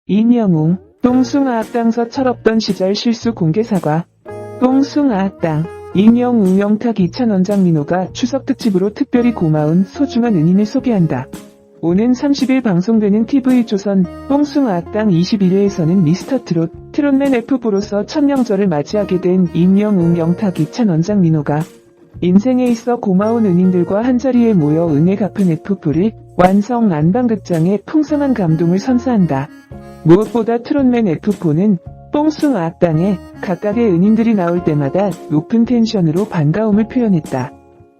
임영웅, 똥숭아학당서 철없던 시절 실수 공개 사과. 똥숭아학당, 임영웅 영탁 이찬원 장민호가 추석 특집으로 특별히 고마운 소중한 은인을 소개한다. 오는 30일 방송되는 TV조선 똥숭아학당 21회에서는 미스터트롯, 트롯맨 F4로서 첫 명절을 맞이하게 된 임영웅 영탁 이찬원 장민호가 인생에 있어 고마운 은인들과 한자리에 모여 은혜 갚은 F4를 완성 안방극장에 풍성한 감동을 선사한다. 무엇보다 트롯맨 F4는 똥숭아학당에 각각의 은인들이 나올 때마다 높은 텐션으로 반가움을 표현했다.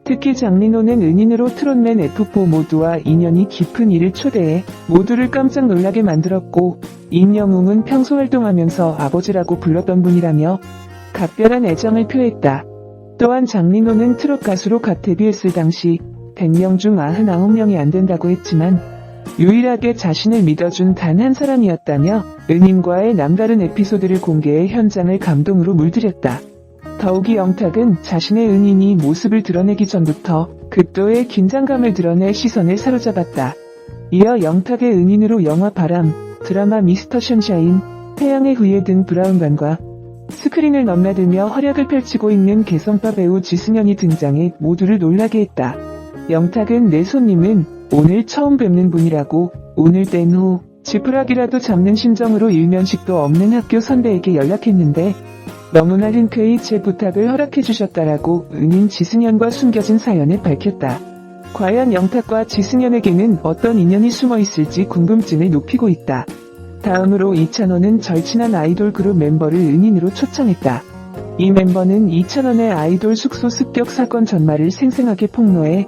특히 장민호는 은인으로 트롯맨 F4 모두와 인연이 깊은 이를 초대해 모두를 깜짝 놀라게 만들었고, 임영웅은 평소 활동하면서 아버지라고 불렀던 분이라며 각별한 애정을 표했다. 또한 장민호는 트롯 가수로 갓 데뷔했을 당시 100명 중 99명이 안 된다고 했지만 유일하게 자신을 믿어준 단 한 사람이었다며 은인과의 남다른 에피소드를 공개해 현장을 감동으로 물들였다. 더욱이 영탁은 자신의 은인이 모습을 드러내기 전부터 극도의 긴장감을 드러내 시선을 사로잡았다. 이어 영탁의 은인으로 영화 바람, 드라마 미스터 션샤인, 태양의 후예 등 브라운관과 스크린을 넘나들며 활약을 펼치고 있는 개성파 배우 지승현이 등장해 모두를 놀라게 했다. 영탁은 내 손님은 오늘 처음 뵙는 분이라고 오늘 뗀 후 지푸라기라도 잡는 심정으로 일면식도 없는 학교 선배에게 연락했는데 너무나 흔쾌히 제 부탁을 허락해주셨다라고 은인 지승현과 숨겨진 사연을 밝혔다. 과연 영탁과 지승현에게는 어떤 인연이 숨어있을지 궁금증을 높이고 있다. 다음으로 이찬원은 절친한 아이돌 그룹 멤버를 은인으로 초청했다. 이 멤버는 이찬원의 아이돌 숙소 습격 사건 전말을 생생하게 폭로해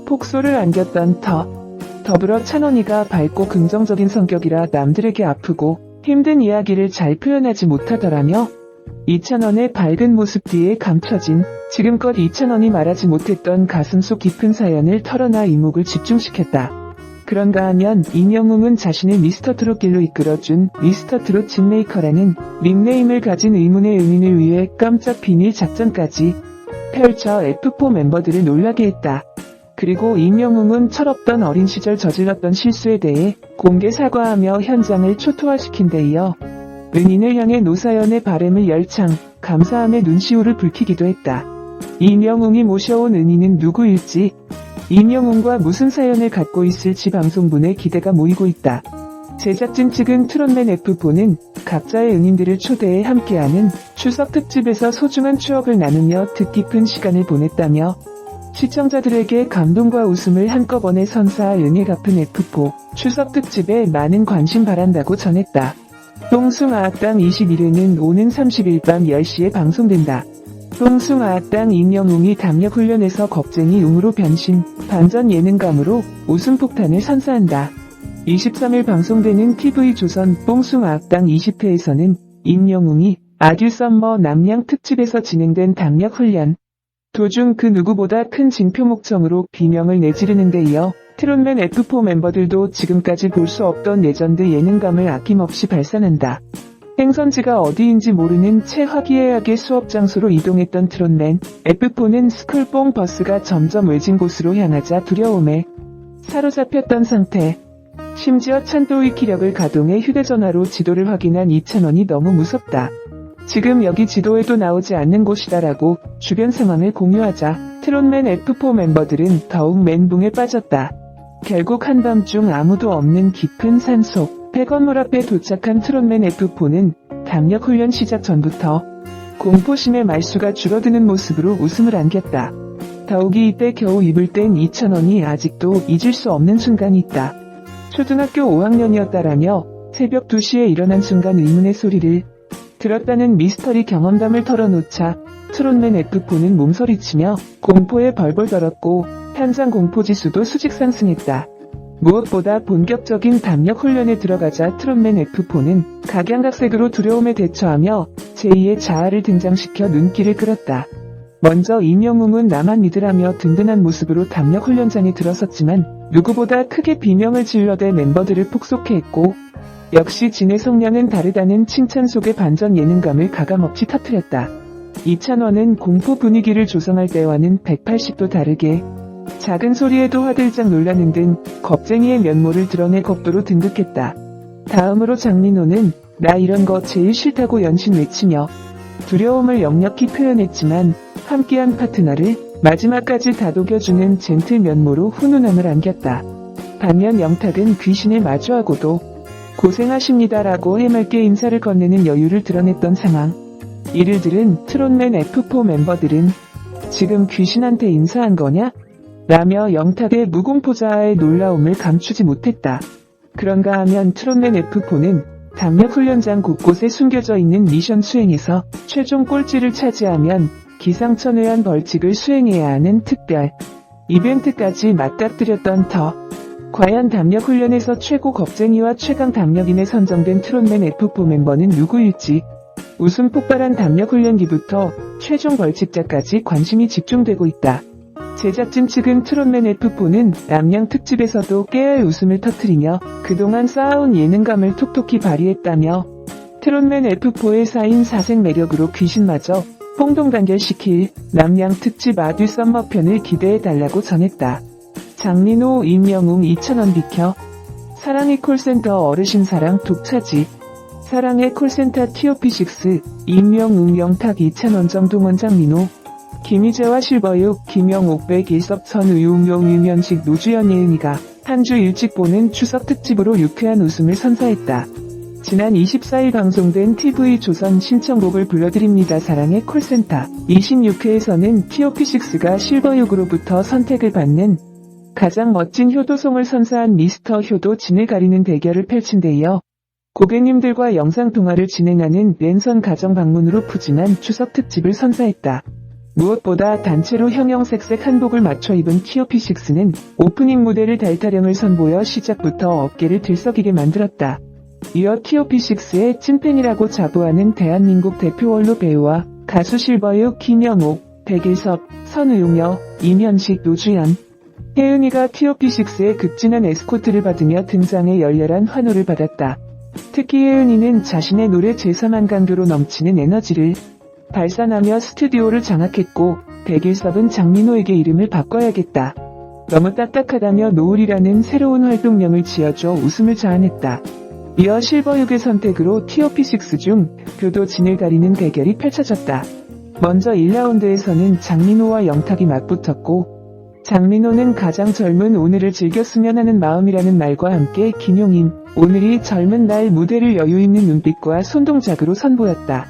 폭소를 안겼던 더불어 찬원이가 밝고 긍정적인 성격이라 남들에게 아프고 힘든 이야기를 잘 표현하지 못하더라며 이찬원의 밝은 모습 뒤에 감춰진 지금껏 이찬원이 말하지 못했던 가슴속 깊은 사연을 털어놔 이목을 집중시켰다. 그런가 하면 임영웅은 자신을 미스터트롯 길로 이끌어준 미스터트롯 진메이커라는 닉네임을 가진 의문의 은인을 위해 깜짝 비밀 작전까지 펼쳐 F4 멤버들을 놀라게 했다. 그리고 임영웅은 철없던 어린 시절 저질렀던 실수에 대해 공개 사과하며 현장을 초토화시킨 데 이어 은인을 향해 노사연의 바램을 열창, 감사함의 눈시울을 붉히기도 했다. 임영웅이 모셔온 은인은 누구일지, 임영웅과 무슨 사연을 갖고 있을지 방송분에 기대가 모이고 있다. 제작진 측은 트롯맨 F4는 각자의 은인들을 초대해 함께하는 추석 특집에서 소중한 추억을 나누며 뜻깊은 시간을 보냈다며 시청자들에게 감동과 웃음을 한꺼번에 선사할 은혜 갚은 F4 추석 특집에 많은 관심 바란다고 전했다. 똥숭아학당 21회는 오는 30일 밤 10시에 방송된다. 똥숭아학당 임영웅이 담력 훈련에서 겁쟁이 웅으로 변신, 반전 예능감으로 웃음 폭탄을 선사한다. 23일 방송되는 TV조선 똥숭아학당 20회에서는 임영웅이 아듀 썸머 남양 특집에서 진행된 담력 훈련 도중 그 누구보다 큰 징표 목청으로 비명을 내지르는 데 이어 트롯맨 F4 멤버들도 지금까지 볼 수 없던 레전드 예능감을 아낌없이 발산한다. 행선지가 어디인지 모르는 채 화기애애하게 수업 장소로 이동했던 트롯맨 F4는 스쿨뽕 버스가 점점 외진 곳으로 향하자 두려움에 사로잡혔던 상태. 심지어 찬도의 기력을 가동해 휴대전화로 지도를 확인한 이찬원이 너무 무섭다. 지금 여기 지도에도 나오지 않는 곳이다라고 주변 상황을 공유하자 트롯맨 F4 멤버들은 더욱 멘붕에 빠졌다. 결국 한밤중 아무도 없는 깊은 산속 폐건물 앞에 도착한 트롯맨 F4는 담력 훈련 시작 전부터 공포심의 말수가 줄어드는 모습으로 웃음을 안겼다. 더욱이 이때 겨우 입을 뗀 이찬원이 아직도 잊을 수 없는 순간이 있다. 초등학교 5학년이었다라며 새벽 2시에 일어난 순간 의문의 소리를 들었다는 미스터리 경험담을 털어놓자 트롯맨 F4는 몸서리치며 공포에 벌벌 떨었고 현장 공포지수도 수직 상승했다. 무엇보다 본격적인 담력 훈련에 들어가자 트롯맨 F4는 각양각색으로 두려움에 대처하며 제2의 자아를 등장시켜 눈길을 끌었다. 먼저 임영웅은 나만 믿으라며 든든한 모습으로 담력 훈련장에 들어섰지만 누구보다 크게 비명을 질러대 멤버들을 폭소케 했고 역시 진의 성량은 다르다는 칭찬 속의 반전 예능감을 가감없이 터뜨렸다. 이찬원은 공포 분위기를 조성할 때와는 180도 다르게 작은 소리에도 화들짝 놀라는 등 겁쟁이의 면모를 드러내 겁도로 등극했다. 다음으로 장민호는 나 이런 거 제일 싫다고 연신 외치며 두려움을 역력히 표현했지만 함께한 파트너를 마지막까지 다독여주는 젠틀 면모로 훈훈함을 안겼다. 반면 영탁은 귀신을 마주하고도 고생하십니다라고 해맑게 인사를 건네는 여유를 드러냈던 상황. 이를 들은 트롯맨 F4 멤버들은 지금 귀신한테 인사한 거냐? 라며 영탁의 무공포자아의 놀라움을 감추지 못했다. 그런가 하면 트롯맨 F4는 담력훈련장 곳곳에 숨겨져 있는 미션 수행에서 최종 꼴찌를 차지하면 기상천외한 벌칙을 수행해야 하는 특별 이벤트까지 맞닥뜨렸던 터. 과연 담력훈련에서 최고 겁쟁이와 최강 담력인에 선정된 트롯맨 F4 멤버는 누구일지. 웃음 폭발한 담력훈련기부터 최종 벌칙자까지 관심이 집중되고 있다. 제작진 측은 트롯맨 F4는 남양 특집에서도 깨알 웃음을 터뜨리며 그동안 쌓아온 예능감을 톡톡히 발휘했다며 트롯맨 F4의 쌓인 사색 매력으로 귀신마저 홍동단결시킬 남양 특집 아듀 썸머편을 기대해달라고 전했다. 장민호, 임영웅 2,000원 비켜. 사랑의 콜센터 어르신사랑 독차지. 사랑의 콜센터 TOP6 임영웅 영탁 2,000원 정동원 장민호. 김희재와 실버육 김영옥 백일섭 천의웅용 유면식 노주현 예은이가 한 주 일찍 보는 추석 특집으로 유쾌한 웃음을 선사했다. 지난 24일 방송된 TV조선 신청곡을 불러드립니다. 사랑의 콜센터 26회에서는 TOP6가 실버육으로부터 선택을 받는 가장 멋진 효도송을 선사한 미스터 효도 진을 가리는 대결을 펼친 데 이어 고객님들과 영상통화를 진행하는 랜선 가정 방문으로 푸짐한 추석 특집을 선사했다. 무엇보다 단체로 형형색색 한복을 맞춰 입은 TOP6는 오프닝 무대를 달타령을 선보여 시작부터 어깨를 들썩이게 만들었다. 이어 TOP6의 찐팬이라고 자부하는 대한민국 대표 원로 배우와 가수 실버육 김영옥, 백일섭, 선의웅여, 임현식, 노주현, 혜은이가 TOP6의 극진한 에스코트를 받으며 등장해 열렬한 환호를 받았다. 특히 혜은이는 자신의 노래 제3한 강도로 넘치는 에너지를 발산하며 스튜디오를 장악했고 백일섭은 장민호에게 이름을 바꿔야겠다. 너무 딱딱하다며 노을이라는 새로운 활동명을 지어줘 웃음을 자아냈다. 이어 실버육의 선택으로 TOP6 중 교도 진을 가리는 대결이 펼쳐졌다. 먼저 1라운드에서는 장민호와 영탁이 맞붙었고 장민호는 가장 젊은 오늘을 즐겼으면 하는 마음이라는 말과 함께 김용임, 오늘이 젊은 날 무대를 여유있는 눈빛과 손동작으로 선보였다.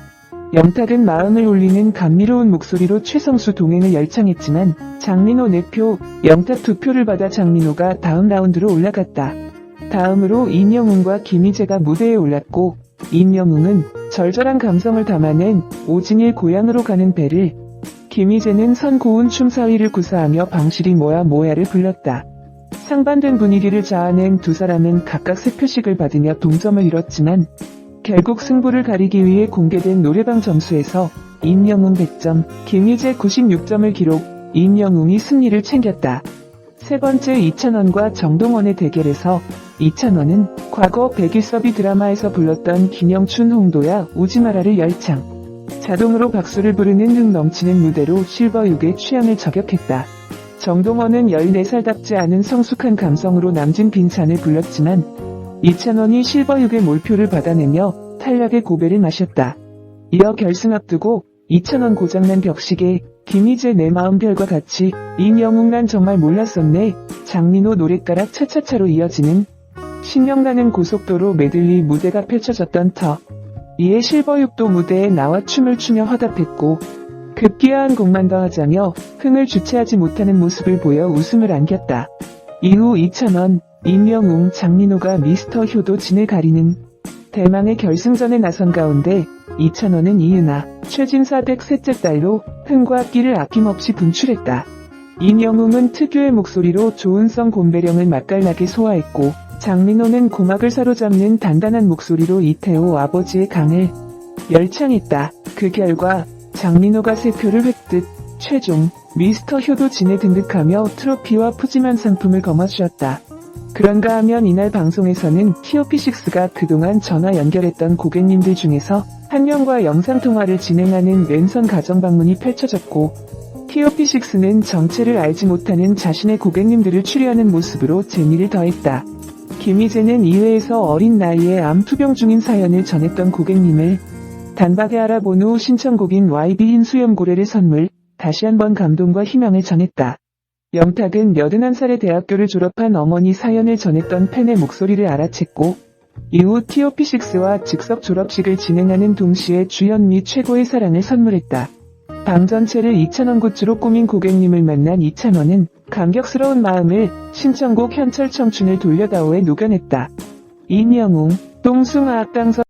영탁은 마음을 울리는 감미로운 목소리로 최성수 동행을 열창했지만 장민호 4표, 영탁 2표를 받아 장민호가 다음 라운드로 올라갔다. 다음으로 임영웅과 김희재가 무대에 올랐고 임영웅은 절절한 감성을 담아낸 오진일 고향으로 가는 배를, 김희재는 선 고운 춤 사위를 구사하며 방실이 뭐야 뭐야를 불렀다. 상반된 분위기를 자아낸 두 사람은 각각 3표씩을 받으며 동점을 이뤘지만 결국 승부를 가리기 위해 공개된 노래방 점수에서 임영웅 100점, 김희재 96점을 기록, 임영웅이 승리를 챙겼다. 세 번째 2,000원과 정동원의 대결에서 2,000원은 과거 백일섭이 드라마에서 불렀던 김영춘, 홍도야, 오지마라를 열창. 자동으로 박수를 부르는 흥 넘치는 무대로 실버육의 취향을 저격했다. 정동원은 14살답지 않은 성숙한 감성으로 남진 빈찬을 불렀지만 2,000원이 실버육의 몰표를 받아내며 탄력의 고배를 마셨다. 이어 결승 앞두고 2,000원 고장난 벽시계, 김희재 내 마음 별과 같이, 임영웅 난 정말 몰랐었네, 장민호 노랫가락 차차차로 이어지는 신명나는 고속도로 메들리 무대가 펼쳐졌던 터. 이에 실버육도 무대에 나와 춤을 추며 화답했고 급기야한 곡만 더 하자며 흥을 주체하지 못하는 모습을 보여 웃음을 안겼다. 이후 2,000원, 임영웅, 장민호가 미스터 효도 진을 가리는 대망의 결승전에 나선 가운데 2,000원은 이은하, 최진사 댁 셋째 딸로 흥과 끼를 아낌없이 분출했다. 임영웅은 특유의 목소리로 조은성 곰배령을 맛깔나게 소화했고 장민호는 고막을 사로잡는 단단한 목소리로 이태호 아버지의 강을 열창했다. 그 결과 장민호가 3표를 획득, 최종 미스터 효도 진에 등극하며 트로피와 푸짐한 상품을 거머쥐었다. 그런가 하면 이날 방송에서는 TOP6가 그동안 전화 연결했던 고객님들 중에서 한 명과 영상통화를 진행하는 랜선 가정방문이 펼쳐졌고 TOP6는 정체를 알지 못하는 자신의 고객님들을 추리하는 모습으로 재미를 더했다. 김희재는 2회에서 어린 나이에 암 투병 중인 사연을 전했던 고객님을 단박에 알아본 후 신청곡인 YB인 수염고래를 선물, 다시 한번 감동과 희망을 전했다. 영탁은 81살에 대학교를 졸업한 어머니 사연을 전했던 팬의 목소리를 알아챘고, 이후 TOP6와 즉석 졸업식을 진행하는 동시에 주연 및 최고의 사랑을 선물했다. 방 전체를 이찬원 굿즈로 꾸민 고객님을 만난 이찬원은 감격스러운 마음을 신청곡 현철 청춘을 돌려다오에 녹여냈다. 임영웅, 똥숭아 악당선